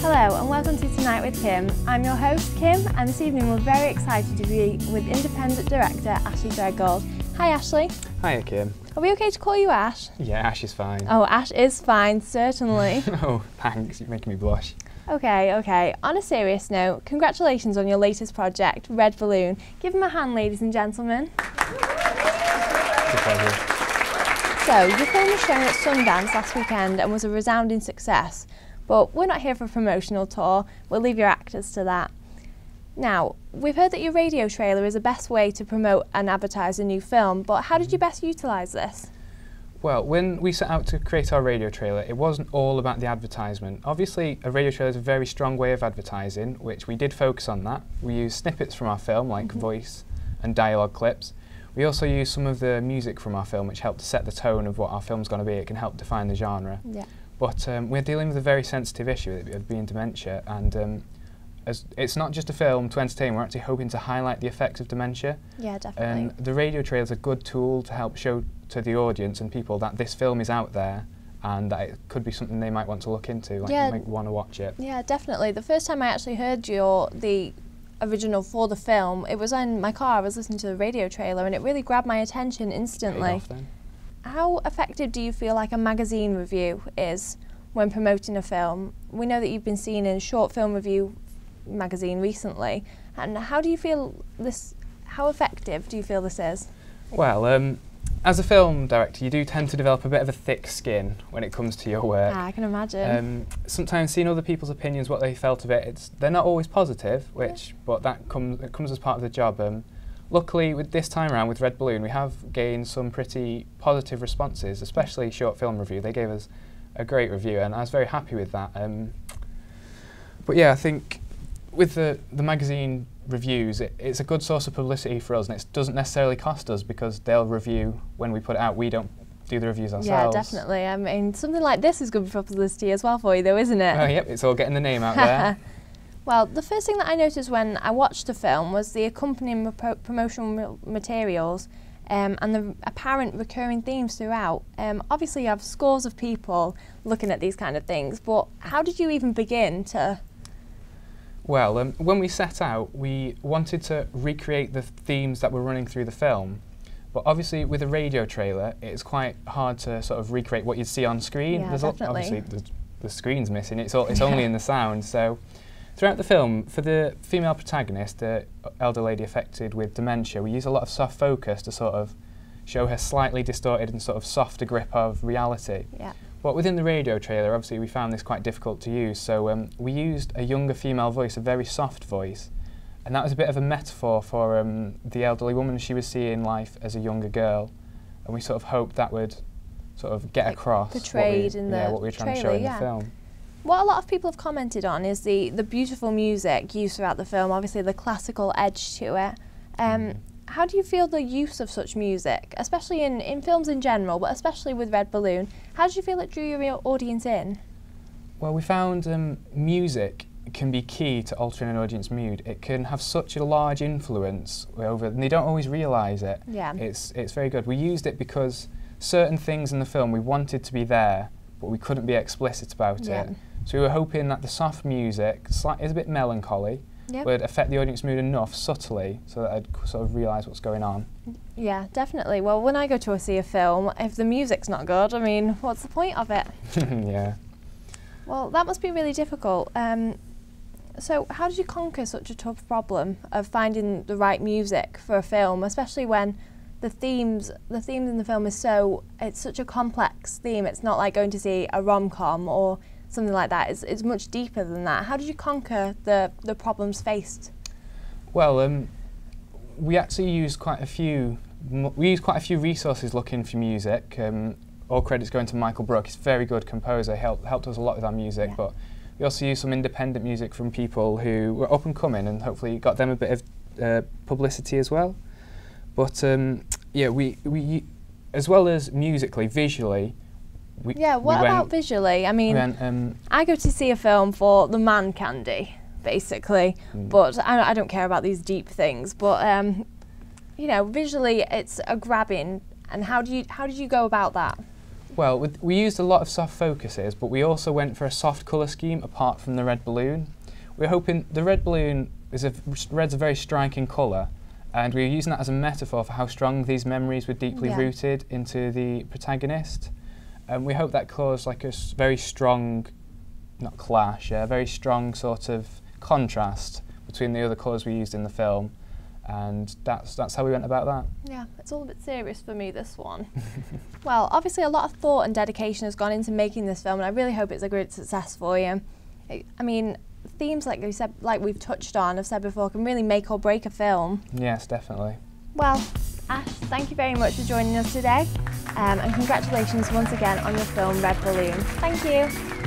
Hello and welcome to Tonight with Kim. I'm your host Kim, and this evening we're very excited to be with independent director Ashley Threadgold. Hi Ashley. Hiya Kim. Are we okay to call you Ash? Yeah, Ash is fine. Oh, Ash is fine, certainly. Oh, thanks, you're making me blush. Okay. On a serious note, congratulations on your latest project, Red Balloon. Give them a hand, ladies and gentlemen. It's a pleasure. So, your film was shown at Sundance last weekend and was a resounding success. But we're not here for a promotional tour, we'll leave your actors to that. Now, we've heard that your radio trailer is the best way to promote and advertise a new film, but how did you best utilise this? Well, when we set out to create our radio trailer, it wasn't all about the advertisement. Obviously, a radio trailer is a very strong way of advertising, which we did focus on that. We used snippets from our film, like voice and dialogue clips. We also used some of the music from our film, which helped to set the tone of what our film's going to be. It can help define the genre. Yeah. But we're dealing with a very sensitive issue of being dementia, and as it's not just a film to entertain, we're actually hoping to highlight the effects of dementia. Yeah, definitely. And the radio trailer is a good tool to help show to the audience and people that this film is out there and that it could be something they might want to look into, like might want to watch it. Yeah, definitely. The first time I actually heard the original for the film, it was in my car. I was listening to the radio trailer and it really grabbed my attention instantly. Paid off then. How effective do you feel like a magazine review is when promoting a film? We know that you've been seen in Short Film Review magazine recently, and how do you feel this? How effective do you feel this is? Well, as a film director, you do tend to develop a bit of a thick skin when it comes to your work. I can imagine. Sometimes seeing other people's opinions, what they felt of it, they're not always positive, but it comes as part of the job. Luckily, with this time around with Red Balloon, we have gained some pretty positive responses, especially Short Film Review. They gave us a great review, and I was very happy with that. But yeah, I think with the magazine reviews, it's a good source of publicity for us, and it doesn't necessarily cost us because they'll review when we put it out. We don't do the reviews ourselves. Yeah, definitely. I mean, something like this is good publicity as well for you, though, isn't it? Oh, yep, it's all getting the name out there. Well, the first thing that I noticed when I watched the film was the accompanying promotional materials and the apparent recurring themes throughout. Obviously, you have scores of people looking at these kind of things, but how did you even begin to? Well, when we set out, we wanted to recreate the themes that were running through the film. But obviously, with a radio trailer, it's quite hard to sort of recreate what you'd see on screen. Yeah, definitely. Obviously, the screen's missing. It's only in the sound. So, throughout the film, for the female protagonist, the elder lady affected with dementia, we use a lot of soft focus to sort of show her slightly distorted and sort of softer grip of reality. Yeah. But within the radio trailer, obviously, we found this quite difficult to use, so we used a younger female voice, a very soft voice, and that was a bit of a metaphor for the elderly woman she was seeing life as a younger girl, and we sort of hoped that would sort of get across portrayed in what we were trying to show in the film. What a lot of people have commented on is the beautiful music used throughout the film, obviously the classical edge to it. How do you feel the use of such music, especially in films in general, but especially with Red Balloon? How did you feel it drew your audience in? Well, we found music can be key to altering an audience mood. It can have such a large influence over, and they don't always realise it. Yeah. It's very good. We used it because certain things in the film we wanted to be there, but we couldn't be explicit about it. So we were hoping that the soft music is a bit melancholy, would affect the audience mood enough subtly so that I'd sort of realise what's going on. Yeah, definitely. Well, when I go to see a film, if the music's not good, I mean, what's the point of it? Yeah. Well, that must be really difficult. So how did you conquer such a tough problem of finding the right music for a film, especially when the themes in the film it's such a complex theme. It's not like going to see a rom-com or something like that. It's much deeper than that. How did you conquer the problems faced? Well, we actually used quite a few resources looking for music. All credits going to Michael Brook. He's a very good composer. Helped us a lot with our music, but we also used some independent music from people who were up and coming, and hopefully got them a bit of publicity as well. But yeah, we as well as musically, visually. What about visually? I mean, I go to see a film for the man candy, basically, but I don't care about these deep things. But you know, visually, it's a grabbing. And how did you go about that? Well, we used a lot of soft focuses, but we also went for a soft colour scheme apart from the red balloon. We're hoping the red balloon red's a very striking colour, and we were using that as a metaphor for how strong these memories were deeply rooted into the protagonist. And we hope that caused like a very strong, not clash, a very strong sort of contrast between the other colours we used in the film. And that's how we went about that. Yeah, it's all a bit serious for me, this one. Well, obviously a lot of thought and dedication has gone into making this film, and I really hope it's a great success for you. I mean, themes like you said, like we've touched on, I've said before, can really make or break a film. Yes, definitely. Well, Ash, thank you very much for joining us today, and congratulations once again on your film Red Balloon. Thank you.